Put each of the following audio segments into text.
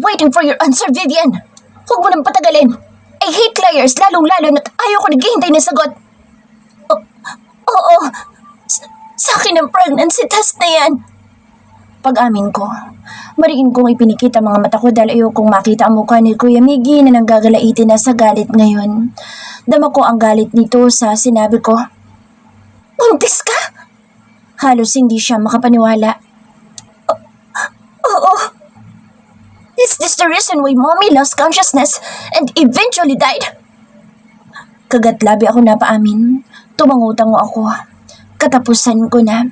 waiting for your answer, Vivian. Huwag mo nang patagalin. I hate liars, lalong-lalo na't ayaw ko naghihintay ng sagot. Oo, sa akin ang pregnancy test na yan. Pag-amin ko, mariin kong ipinikit ang mga mata ko dahil ayokong makita ang mukha ni Kuya Miggy na nanggagalaitin na sa galit ngayon. Dama ko ang galit nito sa sinabi ko. Buntis ka? Halos hindi siya makapaniwala. Oo. Is this the reason why Mommy lost consciousness and eventually died? Kagat-labi ako na paamin. Tumangutango ako. Katapusan ko na.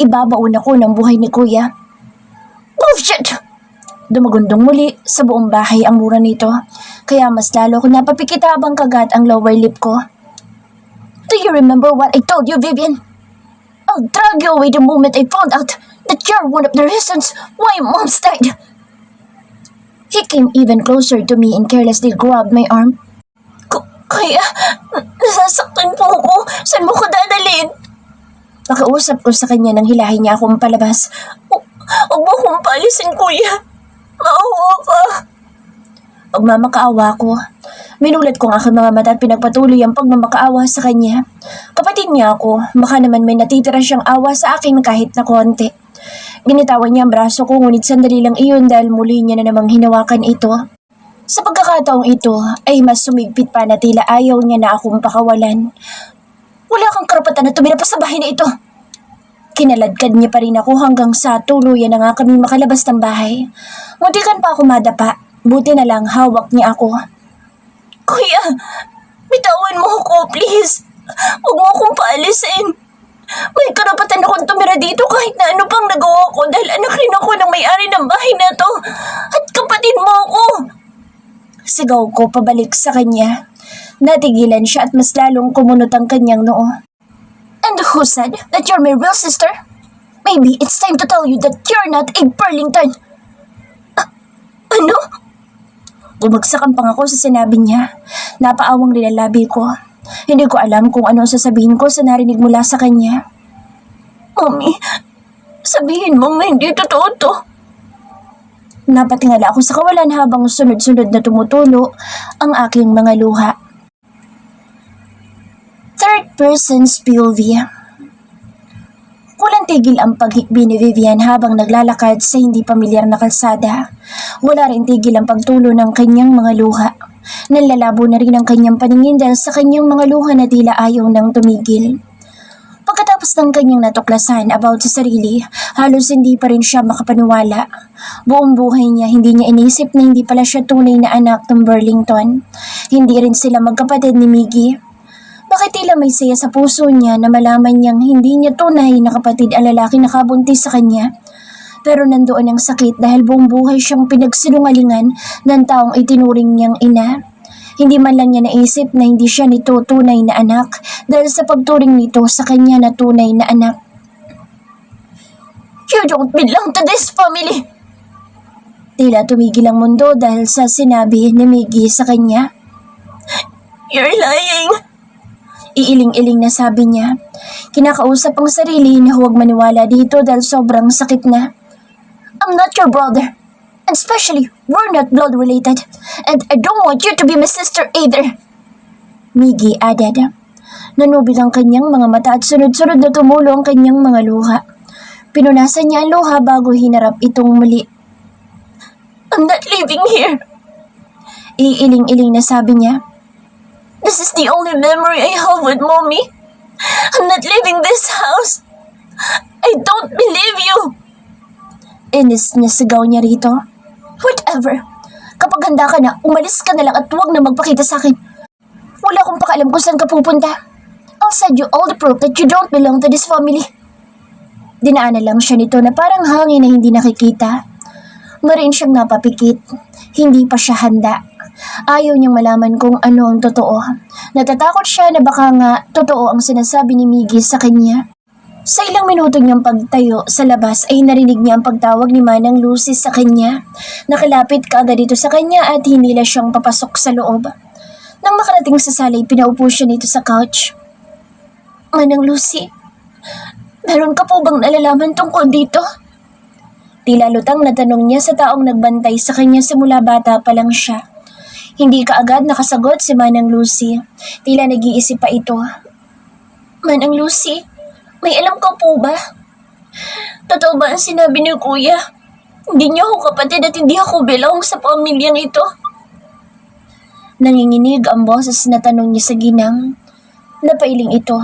Ibabaon ako ng buhay ni Kuya. Bullshit! Dumagundong muli sa buong bahay ang mura nito. Kaya mas lalo ko napapikit habang kagat ang lower lip ko. Do you remember what I told you, Vivian? I'll drag you away the moment I found out that you're one of the reasons why Mom's died. He came even closer to me and carelessly grabbed my arm. Kuya, nasasaktan po ako. Saan mo ko dadalhin? Nakausap ko sa kanya nang hilahin niya akong palabas. Huwag mo akong paalisin, Kuya. Maawa ka. Pagmamakaawa ko, minulat ko ang aking mga mata at pinagpatuloy ang pagmamakaawa sa kanya. Kapatid niya ako, baka naman may natitira siyang awa sa akin kahit na konti. Binitawan niya ang braso ko ngunit sandali lang iyon dahil muli niya na namang hinawakan ito. Sa pagkakataong ito ay mas sumigpit pa na tila ayaw niya na akong pakawalan. Wala kang karapatan na tumira pa sa bahay na ito. Kinaladkad niya pa rin ako hanggang sa tuluyan na nga kami makalabas ng bahay. Muntikan pa ako madapa, buti na lang hawak niya ako. Kuya, bitawan mo ako please. Huwag mo akong paalisin. May karapatan akong tumira dito kahit na ano pang nagawa ko dahil anak rin ako ng may-ari ng bahay na to. At kapatid mo ako. Sigaw ko pabalik sa kanya. Natigilan siya at mas lalong kumunot ang kanyang noo. And who said that you're my real sister? Maybe it's time to tell you that you're not a Burlington. Ano? Bumagsak ang pangako sa sinabi niya. Napaawang rin ang labi ko. Hindi ko alam kung ano sasabihin ko sa narinig mula sa kanya. Mommy, sabihin mo hindi totoo to. Napatingala ako sa kawalan habang sunod-sunod na tumutulo ang aking mga luha. Third person's POV. Walang tigil ang paghikbi ni Vivian habang naglalakad sa hindi pamilyar na kalsada. Wala rin tigil ang pagtulo ng kanyang mga luha. Nanlalabo na rin ang kanyang paningin dahil sa kanyang mga luha na tila ayaw nang tumigil. Pagkatapos ng kanyang natuklasan about sa sarili, halos hindi pa rin siya makapaniwala. Buong buhay niya hindi niya inisip na hindi pala siya tunay na anak ng Burlington. Hindi rin sila magkapatid ni Miggy. Bakit tila may saya sa puso niya na malaman niyang hindi niya tunay na kapatid ang lalaki na kabuntis sa kanya. Pero nandoon ang sakit dahil buong buhay siyang pinagsinungalingan ng taong itinuring niyang ina. Hindi man lang niya naisip na hindi siya nito tunay na anak dahil sa pagturing nito sa kanya na tunay na anak. You don't belong to this family! Tila tumigil ang mundo dahil sa sinabi ni Miggy sa kanya. You're lying! Iiling-iling na sabi niya. Kinakausap ang sarili na huwag maniwala dito dahil sobrang sakit na. I'm not your brother. And especially, we're not blood related. And I don't want you to be my sister either. Miggy added. Nanubig ang kanyang mga mata at sunod-sunod na tumulo ang kanyang mga luha. Pinunasan niya ang luha bago hinarap itong muli. I'm not living here. Iiling-iling na sabi niya. This is the only memory I have with Mommy. I'm not leaving this house. I don't believe you. Inis niya sigaw niya rito. Whatever. Kapag handa ka na, umalis ka na lang at huwag na magpakita sa akin. Wala akong pakialam kung saan ka pupunta. I'll send you all the proof that you don't belong to this family. Dinaanan lang siya nito na parang hangin na hindi nakikita. Marin siyang napapikit. Hindi pa siya handa. Ayaw niyang malaman kung ano ang totoo. Natatakot siya na baka nga totoo ang sinasabi ni Miggy sa kanya. Sa ilang minuto niyang pagtayo sa labas ay narinig niya ang pagtawag ni Manang Lucy sa kanya. Nakalapit kaagad dito sa kanya at hinila siyang papasok sa loob. Nang makarating sa sala, pinaupo siya nito sa couch. Manang Lucy, meron ka po bang nalalaman tungkol dito? Tila lutang na tanong niya sa taong nagbantay sa kanya simula bata pa lang siya. Hindi kaagad nakasagot si Manang Lucy. Tila nag-iisip pa ito. Manang Lucy, may alam ka po ba? Totoo ba ang sinabi ni Kuya? Hindi niya ako kapatid at hindi ako belong sa pamilyang ito. Nanginginig ang boses na tanong niya sa ginang. Napailing ito.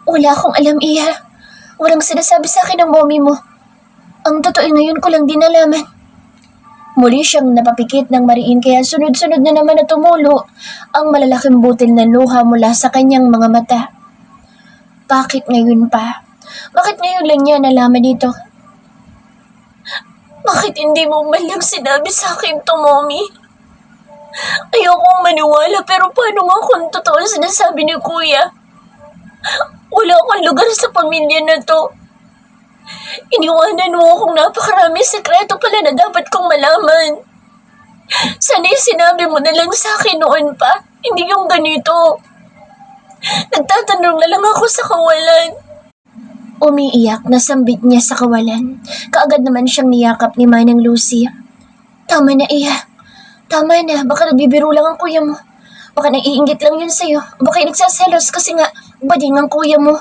Wala akong alam, Iha. Walang sinasabi sa akin ng mommy mo. Ang totoo ngayon ko lang din nalaman. Muli siyang napapikit ng mariin kaya sunod-sunod na naman na tumulo ang malalaking butil na luha mula sa kanyang mga mata. Bakit ngayon pa? Bakit ngayon lang niya nalaman ito? Bakit hindi mo man lang sinabi sa akin to, mommy? Ayokong maniwala pero paano nga kung totoo sinasabi ni Kuya? Wala akong lugar sa pamilya na to. Iniwanan mo akong napakarami sekreto pala na dapat kong malaman. Sana'y sinabi mo na lang sa akin noon pa, hindi yung ganito. Nagtatanong na lang ako sa kawalan. Umiiyak na sambit niya sa kawalan. Kaagad naman siyang niyakap ni Manang Lucy. Tama na, Iha. Tama na, baka nagbibiro lang ang kuya mo. Baka naiinggit lang yun sa'yo. Baka nagsaselos kasi nga bading ang kuya mo.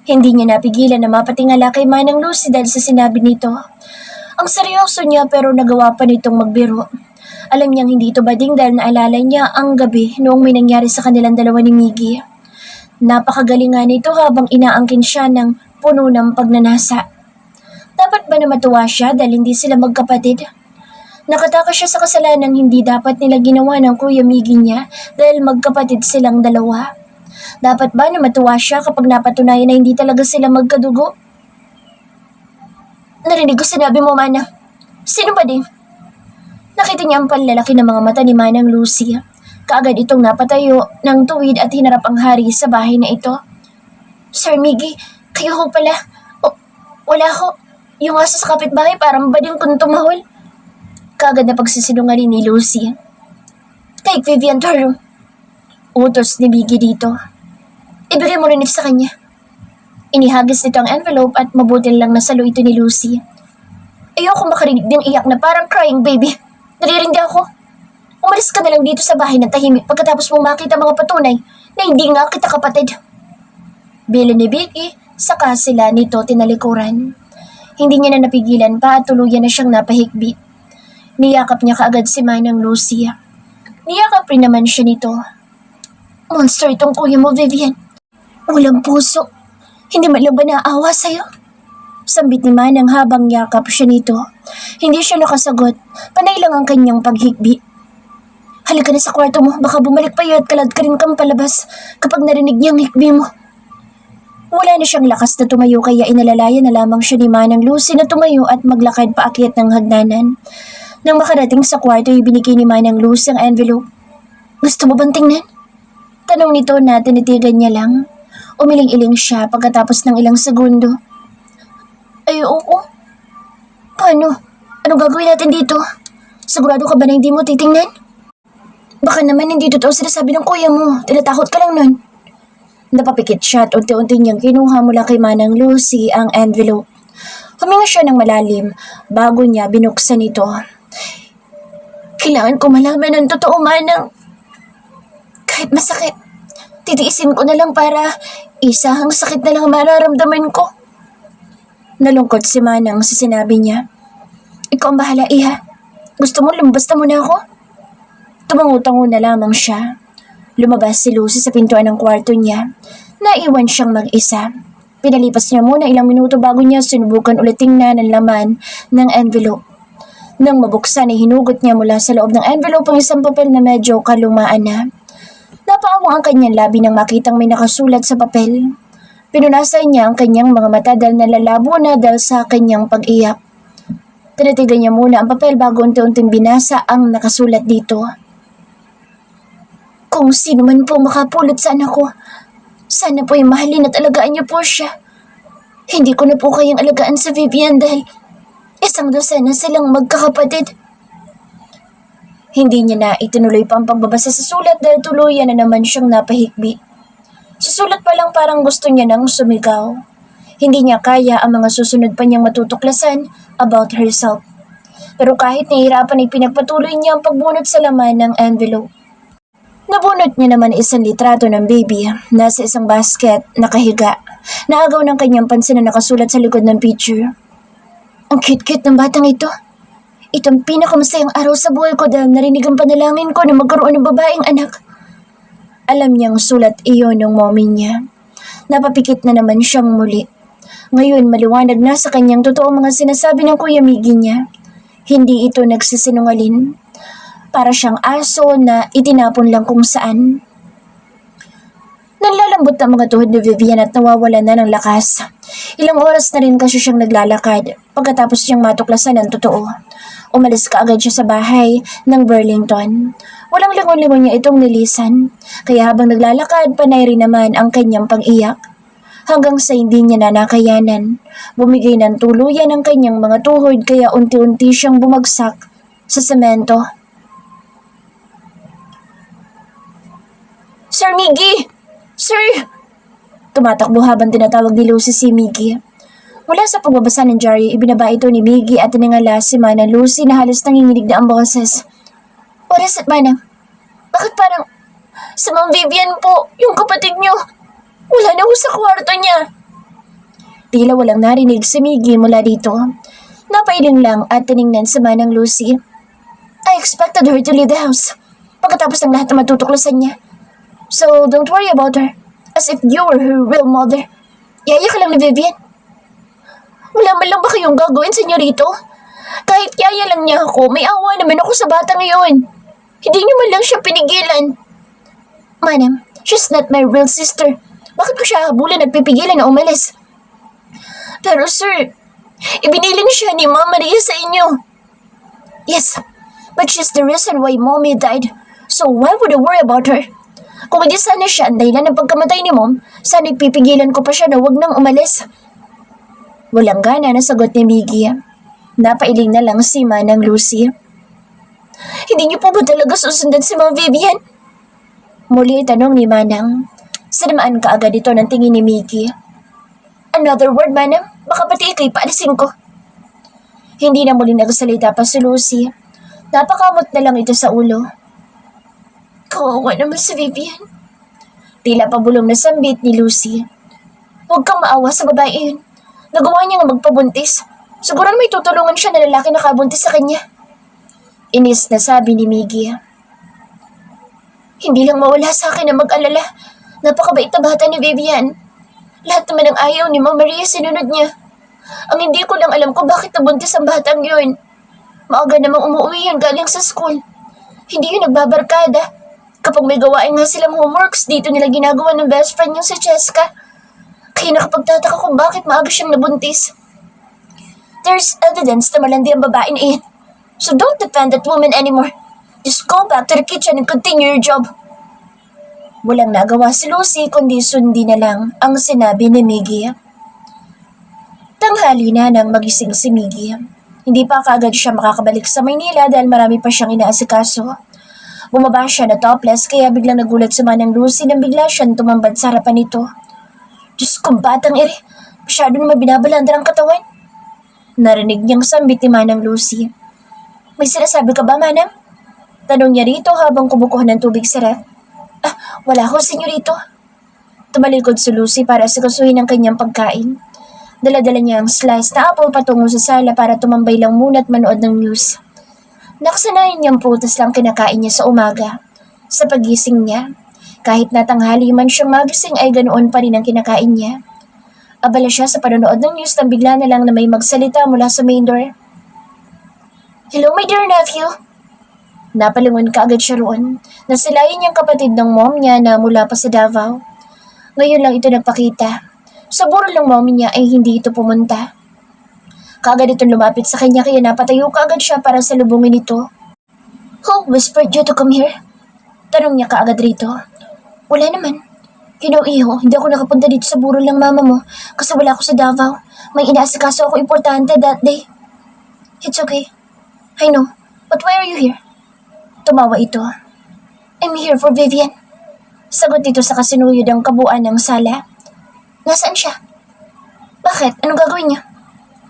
Hindi niya napigilan na mapatingala kay Manang Lucy dahil sa sinabi nito. Ang seryoso niya pero nagawa pa nitong magbiro. Alam niyang hindi ito bading dahil naalala niya ang gabi noong may nangyari sa kanilang dalawa ni Miggy. Napakagaling nga nito habang inaangkin siya ng puno ng pagnanasa. Dapat ba na matuwa siya dahil hindi sila magkapatid? Nakatakas siya sa kasalanang hindi dapat nila ginawa ng Kuya Miggy niya dahil magkapatid silang dalawa. Dapat ba na matuwa siya kapag napatunayan na hindi talaga sila magkadugo? Narinig ko sinabi mo, Mana. Sino ba din? Nakita niya ang panlalaki ng mga mata ni Manang Lucy. Kaagad itong napatayo ng tuwid at hinarap ang hari sa bahay na ito. Sir Miggy, kayo ho pala. Wala ho. Yung aso sa kapitbahay parang bading kung tumahol. Kaagad na pagsisinungaling ni Lucy. Take Vivian to her room. Utos ni Miggy dito. Ibigay mo rin sa kanya. Inihagis nito ang envelope at mabuti lang nasalo ito ni Lucy. Ayoko makarinig ng iyak na parang crying baby. Naririnda ako. Umalis ka na lang dito sa bahay ng tahimik pagkatapos mong makita mga patunay na hindi nga kita kapatid. Bilo ni Vicky, saka sila nito tinalikuran. Hindi niya na napigilan pa at tuluyan na siyang napahikbi. Niyakap niya kaagad si Manang Lucy. Niyakap rin naman siya nito. Monster itong kuya mo, Vivian. Walang puso. Hindi man lang ba naawa sa'yo? Sambit ni Manang habang yakap siya nito. Hindi siya nakasagot. Panay lang ang kanyang paghikbi. Halika na sa kwarto mo. Baka bumalik pa yun at kalad ka rin kang palabas kapag narinig niya ang hikbi mo. Wala na siyang lakas na tumayo kaya inalalayan na lamang siya ni Manang Lucy na tumayo at maglakad paakyat ng hagdanan. Nang makarating sa kwarto, ibinigay ni Manang Lucy ang envelope. Gusto mo bang tingnan? Tanong nito na tinitigan niya lang. Umiling-iling siya pagkatapos ng ilang segundo. Ay, oo. Paano? Anong gagawin natin dito? Sigurado ka ba na hindi mo titingnan? Baka naman hindi totoo sinasabi ng kuya mo. Tinatakot ka lang nun. Napapikit siya at unti-unti niyang kinuha mula kay Manang Lucy ang envelope. Huminga siya ng malalim bago niya binuksan ito. Kailangan ko malaman ang totoo, Manang. Kahit masakit, titiisin ko na lang para isang sakit na lang mararamdaman ko. Nalungkot si Manang sa sinabi niya. Ikaw ang bahala, Iha. Gusto mo lumabas na muna ako? Tumangutango na lamang siya. Lumabas si Lucy sa pintuan ng kwarto niya. Naiwan siyang mag-isa. Pinalipas niya muna ilang minuto bago niya sinubukan ulit tingnan ang laman ng envelope. Nang mabuksan ay hinugot niya mula sa loob ng envelope ang isang papel na medyo kalumaan na. Napaawang ang kanyang labi nang makitang may nakasulat sa papel. Pinunasan niya ang kanyang mga mata dahil nalalabo na dahil sa kanyang pag-iyak. Tinitigan niya muna ang papel bago unti-unting binasa ang nakasulat dito. Kung sino man po makapulot sa anak ko, sana po ay mahalin at alagaan niyo po siya. Hindi ko na po kayang alagaan sa Vivian dahil isang dosena silang magkakapatid. Hindi niya na itinuloy pa ang pagbabasa sa sulat dahil tuluyan na naman siyang napahikbi. Sa sulat pa lang parang gusto niya nang sumigaw. Hindi niya kaya ang mga susunod pa niyang matutuklasan about herself. Pero kahit nahihirapan ay pinagpatuloy niya ang pagbunot sa laman ng envelope. Nabunot niya naman isang litrato ng baby nasa isang basket nakahiga. Naagaw ng kanyang pansin na nakasulat sa likod ng picture. Ang cute-cute ng batang ito. Itong pinakamasayang araw sa buhay ko dahil narinig ang panalangin ko na magkaroon ng babaeng anak. Alam niyang sulat iyon ng mommy niya. Napapikit na naman siyang muli. Ngayon maliwanag na sa kanyang totoo mga sinasabi ng Kuya Miggy niya. Hindi ito nagsisinungaling. Para siyang aso na itinapon lang kung saan. Nanlalambot ang mga tuhod ni Vivian at nawawala na ng lakas. Ilang oras na rin kasi siyang naglalakad pagkatapos siyang matuklasan ng totoo. Umalis kaagad siya sa bahay ng Burlington. Walang lingon-lingon niya itong nilisan, kaya habang naglalakad panay rin naman ang kanyang pang-iyak. Hanggang sa hindi niya na nakayanan, bumigay ng tuluyan ang kanyang mga tuhod kaya unti-unti siyang bumagsak sa semento. Sir Miggy! Sir! Tumatakbo habang tinatawag ni Lucy si Miggy. Mula sa pagbabasa ng diary, ibinaba ito ni Miggy at tiningala si Manang Lucy na halos nanginginig na ang boses. What is it, Manang? Bakit parang sa Ma'am Vivian po, yung kapatid niyo? Wala na ho sa kwarto niya. Tila walang narinig si Miggy mula dito. Napailing lang at tiningnan si Manang Lucy. I expected her to leave the house pagkatapos ng lahat na matutuklasan niya. So, don't worry about her. As if you were her real mother. Yaya ka lang ni Vivian. Wala man lang ba kayong gagawin sa inyo rito? Kahit yaya lang niya ako, may awa naman ako sa bata ngayon. Hindi niyo man lang siya pinigilan. Manam, she's not my real sister. Bakit ko siya habulin at pipigilan na umalis? Pero sir, ibinilin siya ni Mama Maria sa inyo. Yes, but she's the reason why Mommy died. So why would I worry about her? Kung hindi sana siya ang dahilan ng pagkamatay ni Mom, sana ipipigilan ko pa siya na wag nang umalis. Walang gana na sagot ni Miggy. Napailing na lang si Manang Lucy. Hindi niyo po ba talaga susundan si Ma'am Vivian? Muli tanong ni Manang. Sinamaan ka agad ito ng tingin ni Miggy. Another word, Manang? Baka pati ikay paalisin ko. Hindi na muli nagsalita pa si Lucy. Napakamot na lang ito sa ulo. Kawawa naman si Vivian. Tila pabulong na sambit ni Lucy. Huwag kang maawa sa babae yun. Nagawa niya nga magpabuntis. Siguro may tutulungan siya na lalaki na kabuntis sa kanya. Inis na sabi ni Miggy. Hindi lang mawala sa akin na mag-alala. Napakabait na bata ni Vivian. Lahat naman ng ayaw ni Mama Maria sinunod niya. Ang hindi ko lang alam ko bakit nabuntis ang batang yun. Maaga namang umuwi yun galing sa school. Hindi yun nagbabarkada. Kapag may gawain nga silang homeworks, dito nila ginagawa ng best friend niya si Cheska. Kaya nakapagtataka kung bakit maaga siyang nabuntis. There's evidence na malandi ang babae na iyan. So don't defend that woman anymore. Just go back to the kitchen and continue your job. Walang nagawa si Lucy kundi sundi na lang ang sinabi ni Miggy. Tanghali na nang magising si Miggy. Hindi pa kaagad siya makakabalik sa Maynila dahil marami pa siyang inaasikaso. Bumaba siya na topless kaya biglang nagulat si Manang Lucy nang bigla siyang tumambad sa harapan nito. Diyos kong batang ere, masyado naman binabalandar ang katawan. Narinig niyang sambit ni Manang Lucy. May sinasabi ka ba, Manang? Tanong niya rito habang kumukuha ng tubig sa ref. Wala ko, senyorito. Tumalikod si Lucy para sikasuhin ang kanyang pagkain. Dala-dala niya ang slice na apple patungo sa sala para tumambay lang muna at manood ng news. Nakasanayan niyang prutas lang kinakain niya sa umaga. Sa pagising niya, kahit natanghali man siyang magising ay ganoon pa rin ang kinakain niya. Abala siya sa panonood ng news nang bigla na lang na may magsalita mula sa main door. Hello, my dear nephew. Napalingon kaagad siya roon. Nasilayan niyang kapatid ng mom niya na mula pa sa Davao. Ngayon lang ito nagpakita. Sa burol ng mom niya ay hindi ito pumunta. Kaagad itong lumapit sa kanya kaya napatayo kaagad siya para salubungin ito. Who whispered you to come here? Tanong niya kaagad rito. Wala naman. Iho, hindi ako nakapunta dito sa burol ng mama mo kasi wala ako sa Davao. May inaasikaso ako importante that day. It's okay. I know. But why are you here? Tumawa ito. I'm here for Vivian. Sagot dito sa kasinuyod ang kabuuan ng sala. Nasaan siya? Bakit? Anong gagawin niya?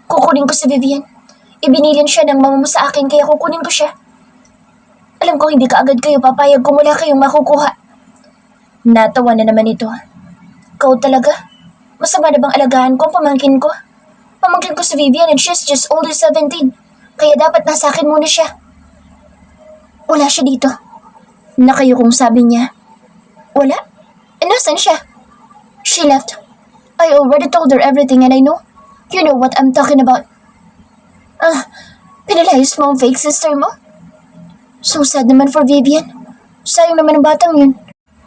Kukunin ko si Vivian. Ibinilin siya ng mama mo sa akin kaya kukunin ko siya. Alam ko hindi ka agad kayo papayag kung wala kayong makukuha. Natawa na naman ito. Ikaw talaga? Masama na bang alagaan ko ang pamangkin ko? Pamangkin ko si Vivian and she's just only 17. Kaya dapat nasa akin muna siya. Wala siya dito. Nakayukong sabi niya. Wala? Nasaan siya? She left. I already told her everything and I know. You know what I'm talking about. Pinalayas mo ang fake sister mo? So sad naman for Vivian. Sayang naman ang batang yun.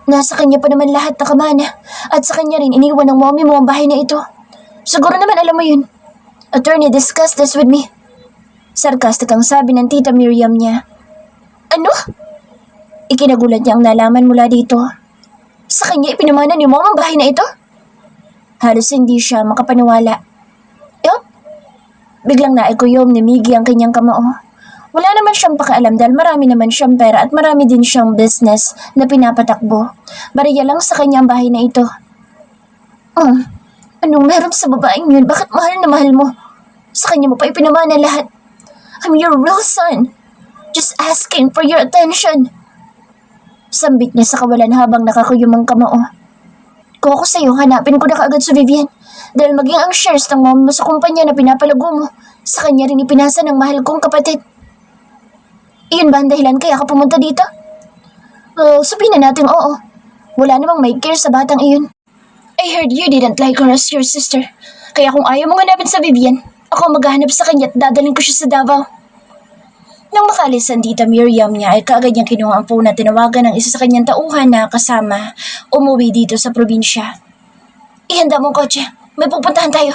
Nasa kanya pa naman lahat na kamana. At sa kanya rin iniwan ng mommy mo ang bahay na ito. Siguro naman alam mo yun. Attorney, discuss this with me. Sarcastic ang sabi ng tita Miriam niya. Ano? Ikinagulat niya ang nalaman mula dito. Sa kanya ipinamana ni mom ang bahay na ito? Halos hindi siya makapaniwala. Yup. Biglang naikuyom ni Miggy ang kanyang kamao. Wala naman siyang pakialam dahil marami naman siyang pera at marami din siyang business na pinapatakbo. Bariya lang sa kanya ang bahay na ito. Anong meron sa babaeng yun? Bakit mahal na mahal mo? Sa kanya mo pa ipinamana lahat. I'm your real son. Just asking for your attention. Sambit niya sa kawalan habang nakakuyom ang kamao. Kung ako sa'yo, hanapin ko na kaagad si Vivian. Dahil maging ang shares ng mom mo sa kumpanya na pinapalago mo, sa kanya rin ipinasa ng mahal kong kapatid. Iyon ba ang dahilan kaya ka pumunta dito? Well, sabihin na natin oo. Wala namang may care sa batang iyon. I heard you didn't like her as your sister. Kaya kung ayaw mong hanapin sa Vivian, ako maghahanap sa kanya at dadaling ko siya sa Davao. Nang makalis ang tita Miriam niya ay kaagad niyang kinuha ang phone at tinawagan ng isa sa kanyang tauhan na kasama umuwi dito sa probinsya. Ihanda mong kotse. May pupuntahan tayo.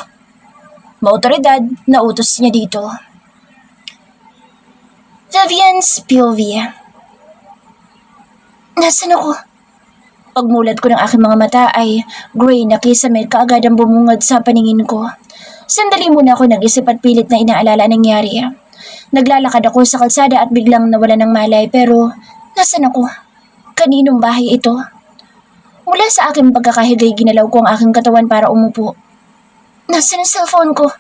Maotoridad na utos niya dito. Vivian's POV. Nasaan ako? Pagmulat ko ng aking mga mata ay gray na kisame kaagad ang bumungad sa paningin ko. Sandali muna ako nag-isip at pilit na inaalala ang nangyari. Naglalakad ako sa kalsada at biglang nawala ng malay pero nasaan ako? Kaninong bahay ito? Mula sa aking pagkakahigay ginalaw ko ang aking katawan para umupo. Nasaan ang cellphone ko?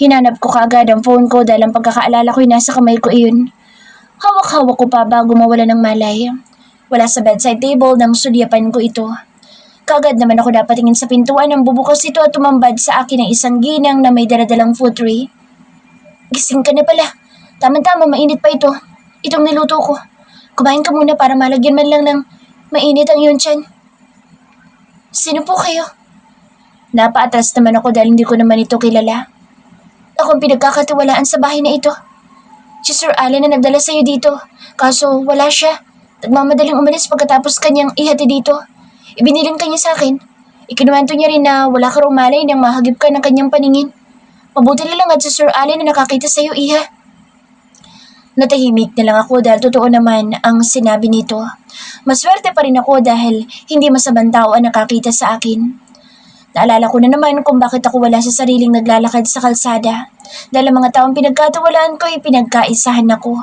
Hinanap ko kaagad ang phone ko dahil ang pagkakaalala ko'y nasa kamay ko iyon. Hawak-hawak ko pa bago mawala ng malay. Wala sa bedside table nang sulyapan ko ito. Kaagad naman ako napatingin sa pintuan nang bubukas ito at tumambad sa akin ang isang ginang na may daladalang food tray. Gising ka na pala. Tama-tama, mainit pa ito. Itong niluto ko. Kumain ka muna para malagyan man lang ng mainit ang iyong tiyan. Sino po kayo? Napaatras naman ako dahil hindi ko naman ito kilala. Ako ang pinagkakatiwalaan sa bahay na ito. Si Sir Allen na nagdala sa'yo dito. Kaso wala siya. Nagmamadaling umalis pagkatapos kanyang ihati dito. Ibinilin kanya sa akin. Ikinuwento niya rin na wala ka raw malay nang mahagip ka ng kanyang paningin. Mabuti na lang at si Sir Allen na nakakita sa'yo, iha. Natahimik na lang ako dahil totoo naman ang sinabi nito. Maswerte pa rin ako dahil hindi masamang tao ang nakakita sa akin. Naalala ko na naman kung bakit ako wala sa sariling naglalakad sa kalsada. Dahil ang mga taong pinagkatiwalaan ko ay pinagkaisahan ako.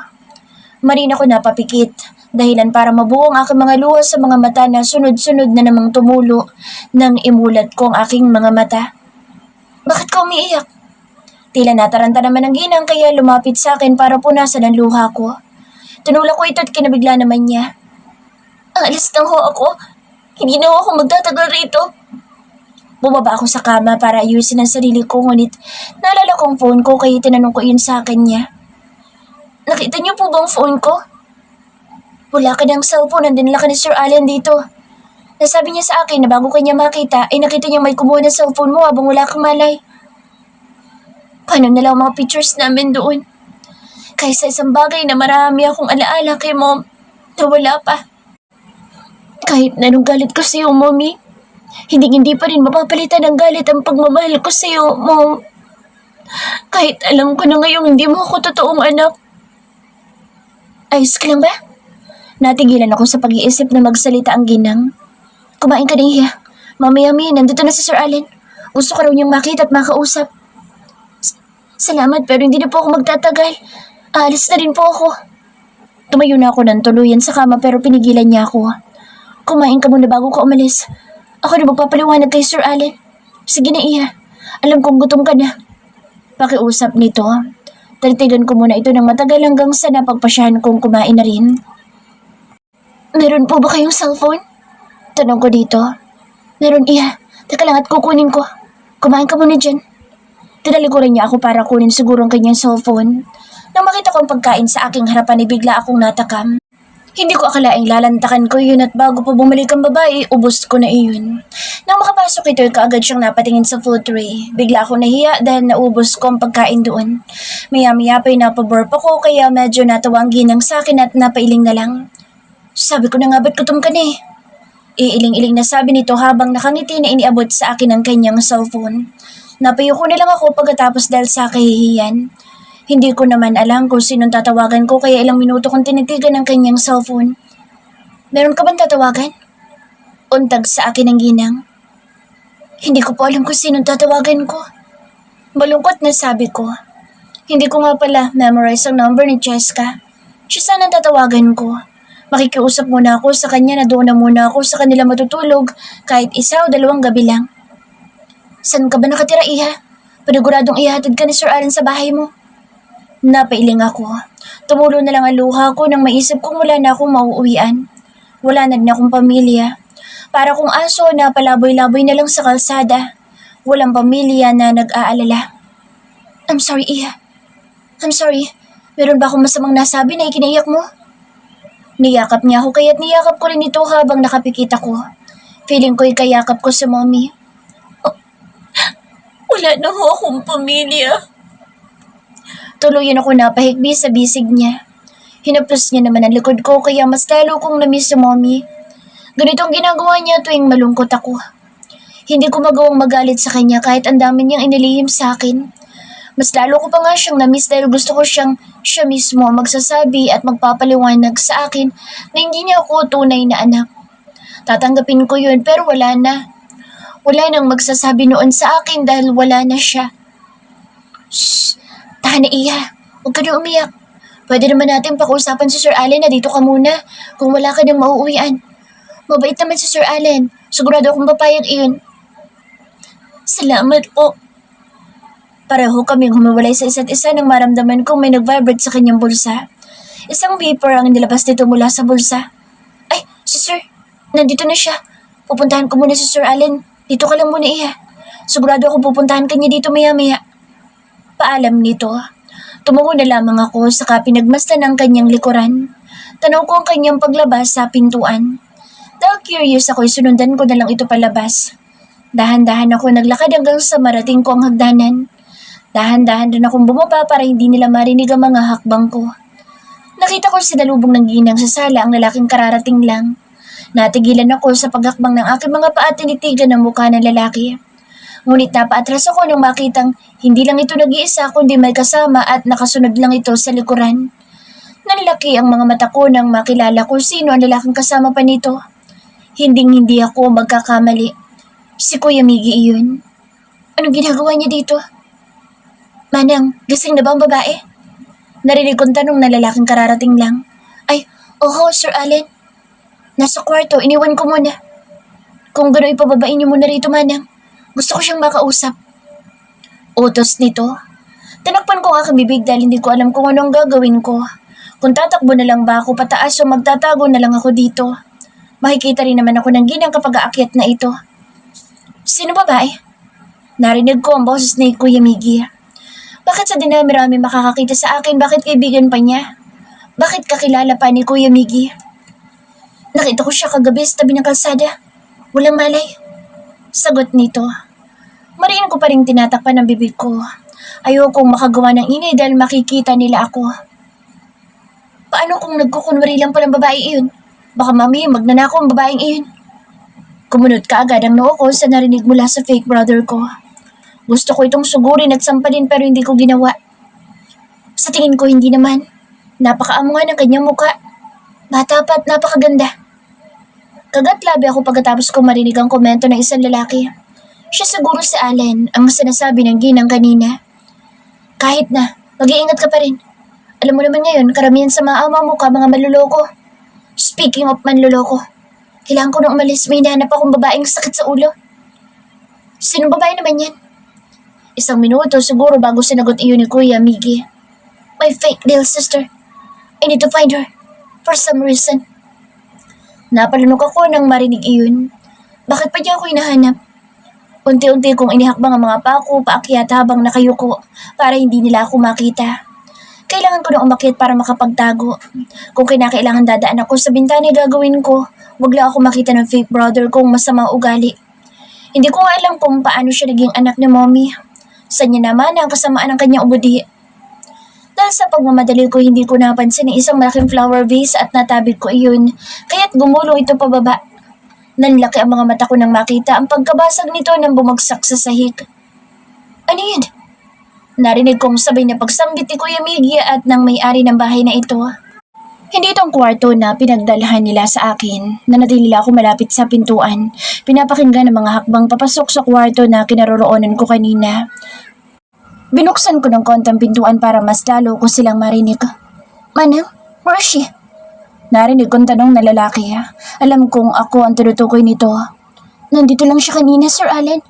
Marin ako napapikit. Dahilan para mabuo ang aking mga luha sa mga mata na sunod-sunod na namang tumulo nang imulat ko ang aking mga mata. Bakit ka umiiyak? Tila nataranta naman ang ginang kaya lumapit sa akin para punasan ang luha ko. Tinulak ko ito at kinabigla naman niya. Alis na ho ako. Hindi na ho ako magtatagal rito. Bumaba ako sa kama para ayusin ang sarili ko ngunit naalala ko ang phone ko kaya tinanong ko yun sa kanya. Nakita niyo po bang phone ko? Wala ka ng cellphone, nandinala ka ni Sir Allen dito. Nasabi niya sa akin na bago kanya makita ay nakita niya may kumuha ng cellphone mo habang wala kang malay. Paano na lang mga pictures namin doon? Kaysa isang bagay na marami akong alaala kay mom na wala pa. Kahit na nung galit ko sa'yo, mommy, hindi pa rin mapapalitan ng galit ang pagmamahal ko sa'yo, mom. Kahit alam ko na ngayong hindi mo ako totoong anak. Ayos ka lang ba? Natigilan ako sa pag-iisip na magsalita ang ginang. Kumain ka din, hiya. Mamaya-maya, nandito na si Sir Allen. Gusto ko raw niyang makita at makausap. Salamat pero hindi na po ako magtatagal. Aalis na rin po ako. Tumayo na ako ng tuluyan sa kama pero pinigilan niya ako. Kumain ka muna bago ka umalis. Ako na magpapaliwanag kay Sir Allen. Sige na, iha. Alam kong gutom ka na. Pakiusap nito. Tinitigan ko muna ito ng matagal hanggang sa napagpasyahan kong kumain na rin. Meron po ba kayong cellphone? Tanong ko dito. Meron, Iha. Teka lang at kukunin ko. Kumain ka muna dyan. Tinalikuran niya ako para kunin siguro ang kanyang cellphone. Nang makita ko ang pagkain sa aking harapan ay bigla akong natakam. Hindi ko akalaing lalantakan ko yun at bago pa bumalik ang babae, ubos ko na iyon. Nang makapasok ito, kaagad siyang napatingin sa food tray. Bigla akong nahiya dahil naubos ko ang pagkain doon. Maya-maya pa'y napaburp ako kaya medyo natawa ang ginang sa akin at napailing na lang. Sabi ko na nga ba't gutom ka na eh? Iiling-iling na sabi nito habang nakangiti na iniabot sa akin ang kanyang cellphone. Napayuko na lang ako pagkatapos dahil sa kahihiyan. Hindi ko naman alam kung sinong tatawagan ko kaya ilang minuto kong tinitigan ang kanyang cellphone. Meron ka bang tatawagan? Untag sa akin ang ginang. Hindi ko po alam kung sinong tatawagan ko. Malungkot na sabi ko. Hindi ko nga pala memorize ang number ni Cheska. Siya sana tatawagan ko. Makikiusap muna ako sa kanya na doon na muna ako sa kanila matutulog kahit 1 o 2 gabi lang. Saan ka ba nakatira, Iha? Paniguradong ihatid ka ni Sir Allen sa bahay mo. Napailing ako. Tumulo na lang ang luha ko nang maisip kong wala na akong mauuwian. Wala na din akong pamilya. Para kung aso na palaboy-laboy na lang sa kalsada. Walang pamilya na nag-aalala. I'm sorry, Iha. I'm sorry. Meron ba akong masamang nasabi na ikinaiyak mo? Niyakap niya ako kaya't niyakap ko rin ito habang nakapikit ako. Feeling ko'y kayakap ko sa mommy. Oh, wala na ho akong pamilya. Tuluyan ako napahigbi sa bisig niya. Hinapos niya naman ang likod ko kaya mas lalo kong namiss si mommy. Ganitong ginagawa niya tuwing malungkot ako. Hindi ko magawang magalit sa kanya kahit ang dami niyang inilihim sa akin. Mas lalo ko pa nga siyang namiss dahil gusto ko siya mismo magsasabi at magpapaliwanag sa akin na hindi niya ako tunay na anak. Tatanggapin ko yun pero wala na. Wala nang magsasabi noon sa akin dahil wala na siya. Shhh! Tahan na, Iha. Huwag ka na umiyak. Pwede naman natin pakiusapan si Sir Allen na dito ka muna kung wala ka nang mauuwian. Mabait naman si Sir Allen. Sigurado akong papayag iyon. Salamat po. Pareho kaming humiwalay sa isa't isa nang maramdaman kong may nag-vibrate sa kanyang bulsa. Isang beeper ang nilabas nito mula sa bulsa. Ay, si Sir, nandito na siya. Pupuntahan ko muna si Sir Allen. Dito ka lang muna, Iha. Sigurado ako pupuntahan kanya dito maya-maya. Paalam nito. Tumungo na lamang ako saka pinagmasdan ang kanyang likuran. Tanaw ko ang kanyang paglabas sa pintuan. Dahil curious ako'y sunundan ko na lang ito palabas. Dahan-dahan ako naglakad hanggang sa marating ko ang hagdanan. Dahan-dahan din akong bumaba para hindi nila marinig ang mga hakbang ko. Nakita ko sinalubong ng ginang sa sala ang lalaking kararating lang. Natigilan ako sa paghakbang ng aking mga paa at tinitigan ng mukha ng lalaki. Ngunit napaatras ako nang makitang hindi lang ito nag-iisa kundi may kasama at nakasunod lang ito sa likuran. Nanlaki ang mga mata ko nang makilala ko sino ang lalaking kasama pa nito. Hinding-hindi ako magkakamali. Si Kuya Miggy iyon. Anong ginagawa niya dito? Manang, gising na ba ang babae? Narinig kong tanong na lalaking kararating lang. Ay, oho, Sir Allen. Nasa kwarto, iniwan ko muna. Kung gano'y pababain niyo muna rito, Manang. Gusto ko siyang makausap. Utos nito. Tinakpan ko ang aking bibig dahil hindi ko alam kung anong gagawin ko. Kung tatakbo na lang ba ako pataas o magtatago na lang ako dito. Makikita rin naman ako ng ginang kapag aakyat na ito. Sino babae? Narinig ko ang boses ni Kuya Miggy. Bakit sa dinami-rami makakakita sa akin? Bakit kaibigan pa niya? Bakit kakilala pa ni Kuya Miggy? Nakita ko siya kagabi sa tabi ng kalsada. Walang malay. Sagot nito. Mariin ko pa rin tinatakpan ng bibig ko. Ayokong makagawa ng ingay dahil makikita nila ako. Paano kung nagkukunwari lang palang babae iyon? Baka mami magnanako ang babaeng iyon. Kumunod ka agad ang noo ko sa narinig mula sa fake brother ko. Gusto ko itong sugurin at sampalin pero hindi ko ginawa. Sa tingin ko hindi naman. Napakaamo nga ng kanyang muka. Bata pa at napakaganda. Kagat-labi ako pagkatapos ko marinig ang komento ng isang lalaki. Siya siguro si Allen ang sinasabi ng ginang kanina. Kahit na, mag-iingat ka pa rin. Alam mo naman ngayon, karamihan sa mga ama mo ka mga manluloko. Speaking of manluloko, kailangan ko nang umalis. May hinahanap akong babaeng sakit sa ulo. Sinong babae naman yan? Isang minuto siguro bago sinagot iyon ni Kuya Miggy. My fake little sister. I need to find her. For some reason. Napalunok ako nang marinig iyon. Bakit pa niya ako hinahanap? Unti-unti kong inihakbang ang mga pako paakyat habang nakayuko para hindi nila ako makita. Kailangan ko na umakyat para makapagtago. Kung kinakailangan dadaan ako sa bintana gagawin ko, wag lang ako makita ng fake brother kong masamang ugali. Hindi ko nga alam kung paano siya naging anak ni mommy. Sa niya naman ang kasamaan ng kanyang ubudi. Dahil sa pagmamadali ko, hindi ko napansin ang isang malaking flower vase at natabig ko iyon, kaya't gumulong ito pababa. Nanlaki ang mga mata ko nang makita ang pagkabasag nito nang bumagsak sa sahig. Ano yun? Narinig kong sabay na pagsambit ni Kuya Miggy at ng may-ari ng bahay na ito. Hindi itong kwarto na pinagdalhan nila sa akin na natili ako malapit sa pintuan. Pinapakinggan ang mga hakbang papasok sa kwarto na kinaroroonan ko kanina. Binuksan ko ng kontang pintuan para mas lalo ko silang marinig. Manang, where is she? Narinig kong tanong na lalaki. Alam kong ako ang tinutukoy nito. Nandito lang siya kanina, Sir Allen.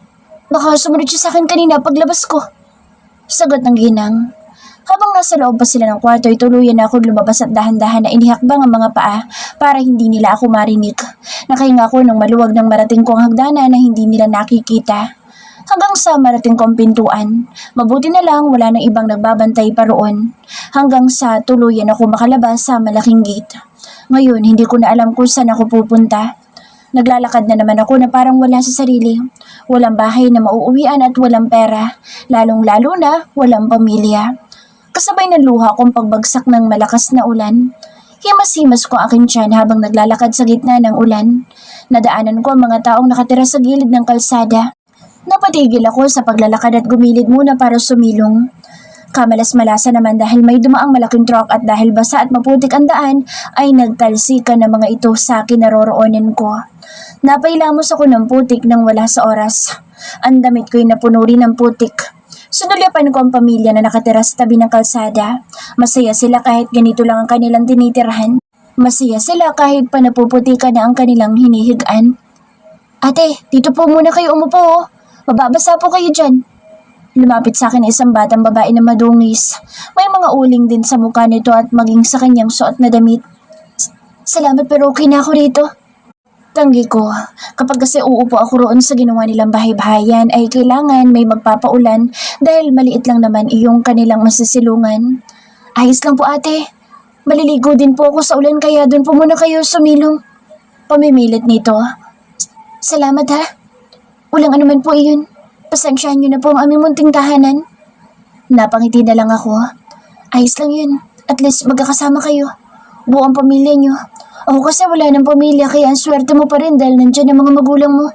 Baka sumunod siya sa akin kanina paglabas ko. Sagot ng ginang. Habang nasa loob pa sila ng kwarto ay tuluyan na ako lumabas at dahan-dahan na inihakbang ang mga paa para hindi nila ako marinig. Nakahinga ako nung maluwag ng marating kong hagdanan na hindi nila nakikita. Hanggang sa marating kong pintuan, mabuti na lang wala nang ibang nagbabantay pa roon. Hanggang sa tuluyan ako makalabas sa malaking gate. Ngayon, hindi ko na alam kung saan ako pupunta. Naglalakad na naman ako na parang wala sa sarili. Walang bahay na mauuwian at walang pera. Lalong-lalo na walang pamilya. Kasabay ng luha kong pagbagsak ng malakas na ulan. Himas-himas ko aking tiyan habang naglalakad sa gitna ng ulan. Nadaanan ko ang mga taong nakatira sa gilid ng kalsada. Napatigil ako sa paglalakad at gumilid muna para sumilong. Kamalas-malasa naman dahil may dumaang malaking truck at dahil basa at maputik ang daan ay nagtalsikan ng mga ito sa kinaroroonan ko. Napailamos ako ng putik nang wala sa oras. Ang damit ko'y napuno rin ng putik. Sunulyapan ko ang pamilya na nakatira sa tabi ng kalsada. Masaya sila kahit ganito lang ang kanilang tinitirahan. Masaya sila kahit pa napuputikan na ang kanilang hinihigaan. Ate, dito po muna kayo umupo oh. Mababasa po kayo dyan. Lumapit sa akin isang batang babae na madungis. May mga uling din sa mukha nito at maging sa kanyang suot na damit. Salamat pero okay na ako rito. Tanggi ko, kapag kasi uupo ako roon sa ginawa nilang bahay-bahayan ay kailangan may magpapaulan dahil maliit lang naman iyong kanilang masisilungan. Ayos lang po ate. Maliligo din po ako sa ulan kaya doon po muna kayo sumilong. Pamimilit nito. Salamat ha. Walang anuman po iyon. Pasensyahan niyo na po ang aming munting tahanan. Napangiti na lang ako. Ayos lang yun. At least magkakasama kayo. Buo ang pamilya niyo. Ako kasi wala ng pamilya kaya ang swerte mo pa rin dahil nandyan ang mga magulang mo.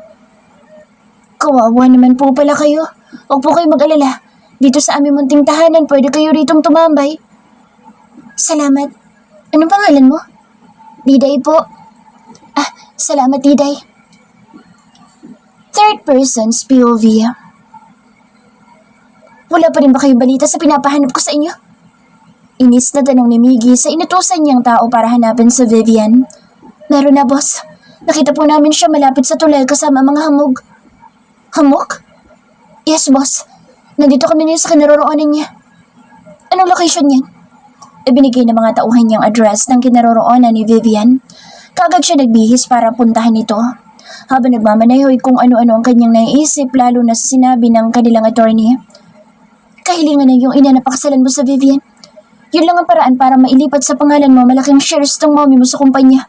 Kawawa naman po pala kayo. Huwag po kayo mag-alala. Dito sa aming munting tahanan pwede kayo ritong tumambay. Salamat. Anong pangalan mo? Diday po. Ah, salamat Diday. Third person's POV. Wala pa rin ba kayo balita sa pinapahanap ko sa inyo? Inis na tanong ni Miggy sa inutusan niyang tao para hanapin sa Vivian. Meron na boss. Nakita po namin siya malapit sa tulay kasama mga hamog. Hamog? Yes boss. Nandito kami ngayon sa kinaroroonan niya. Anong location niyan? Ibinigay ng mga tauhan niyang address ng kinaroroonan ni Vivian. Kagad siya nagbihis para puntahan ito. Habang nagmamanehoy kung ano-ano ang kanyang naiisip lalo na sa sinabi ng kanilang attorney. Kahilingan na yung ina na pakasalan mo sa Vivian. Yun lang ang paraan para mailipat sa pangalan mo malaking shares ng mommy mo sa kumpanya.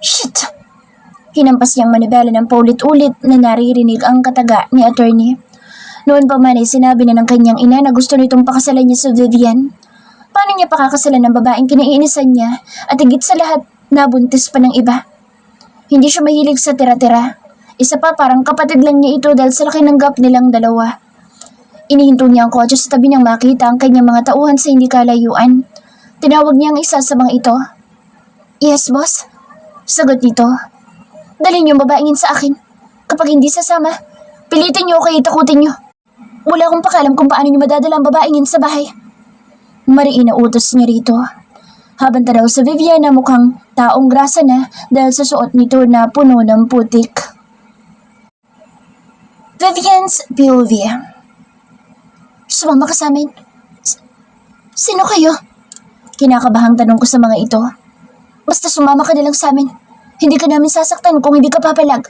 Shit! Hinampas niyang manibela ng paulit-ulit na naririnig ang kataga ni attorney. Noon pa man ay sinabi na ng kanyang ina na gusto nitong pakasalan niya sa Vivian. Paano niya pakakasalan ng babaeng kinaiinisan niya at higit sa lahat nabuntis pa ng iba? Hindi siya mahilig sa tira-tira. Isa pa parang kapatid lang niya ito dahil sa laki ng gap nilang dalawa. Inihinto niya ang kotse sa tabi niyang makita ang kanyang mga tauhan sa hindi kalayuan. Tinawag niya ang isa sa mga ito. Yes, boss. Sagot nito. Dalhin niyo babaengin sa akin. Kapag hindi sasama, pilitin niyo o kaya itakutin niyo. Wala akong pakalam kung paano niyo madadala ang babaengin sa bahay. Mariin na utos niya rito. Habang tanaw sa Vivian na mukhang taong grasa na dahil sa suot nito na puno ng putik. Vivian's POV. Sumama ka sa amin. Sino kayo? Kinakabahang tanong ko sa mga ito. Basta sumama ka na lang sa amin. Hindi ka namin sasaktan kung hindi ka papalag.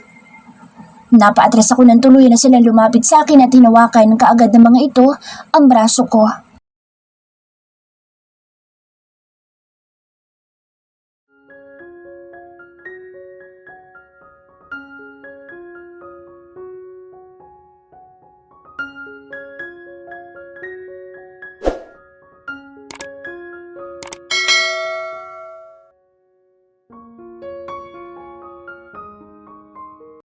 Napaatras ako ng tuluyan na sila lumapit sa akin at hinawakan kaagad ng mga ito ang braso ko.